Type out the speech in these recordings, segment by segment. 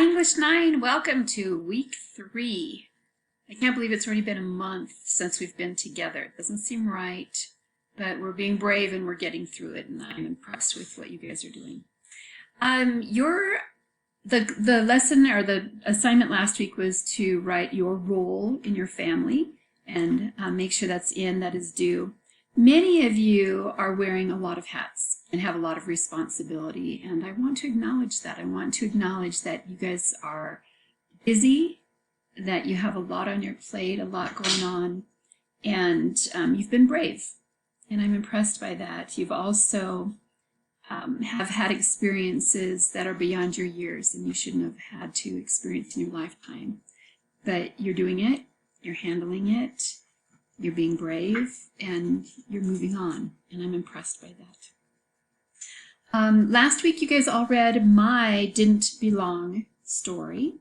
English 9, welcome to week 3. I can't believe it's already been a month since we've been together. It doesn't seem right, but we're being brave and we're getting through it, and I'm impressed with what you guys are doing. The lesson or the assignment last week was to write your role in your family and make sure that is due. Many of you are wearing a lot of hats and have a lot of responsibility, and I want to acknowledge that. I want to acknowledge that you guys are busy, that you have a lot on your plate, a lot going on, and you've been brave, and I'm impressed by that. You've also have had experiences that are beyond your years and you shouldn't have had to experience in your lifetime, but you're doing it, you're handling it, you're being brave, and you're moving on, and I'm impressed by that. Last week you guys all read my Didn't Belong story,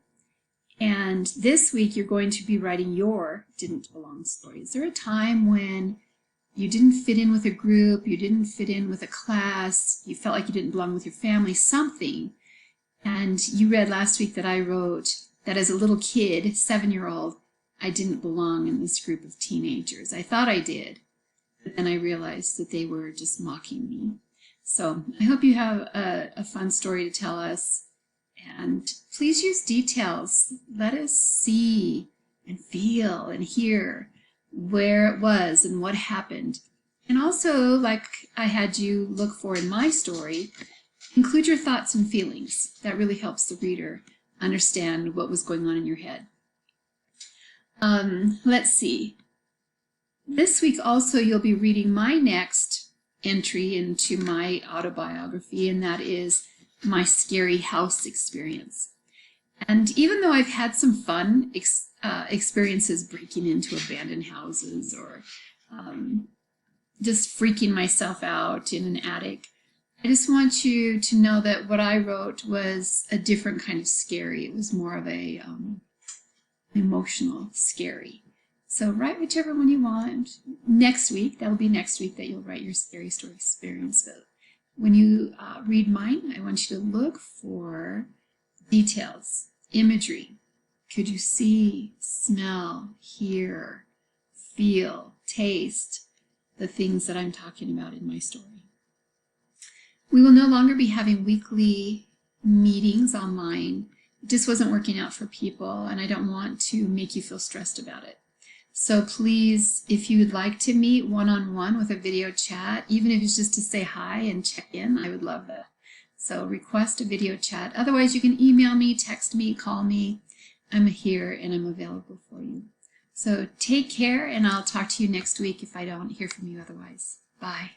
and this week you're going to be writing your Didn't Belong story. Is there a time when you didn't fit in with a group, you didn't fit in with a class, you felt like you didn't belong with your family, something, and you read last week that I wrote that as a little kid, 7-year-old, I didn't belong in this group of teenagers. I thought I did, but then I realized that they were just mocking me. So I hope you have a fun story to tell us, and please use details. Let us see and feel and hear where it was and what happened. And also, like I had you look for in my story, include your thoughts and feelings. That really helps the reader understand what was going on in your head. Let's see. This week also you'll be reading my next entry into my autobiography, and that is my scary house experience. And even though I've had some fun experiences breaking into abandoned houses or just freaking myself out in an attic, I just want you to know that what I wrote was a different kind of scary. It was more of a emotional scary. So write whichever one you want. Next week, that'll be next week that you'll write your scary story experience. But when you read mine, I want you to look for details, imagery. Could you see, smell, hear, feel, taste the things that I'm talking about in my story? We will no longer be having weekly meetings online. It just wasn't working out for people, and I don't want to make you feel stressed about it. So please, if you would like to meet one-on-one with a video chat, even if it's just to say hi and check in, I would love that. So request a video chat. Otherwise, you can email me, text me, call me. I'm here and I'm available for you. So take care, and I'll talk to you next week if I don't hear from you otherwise. Bye.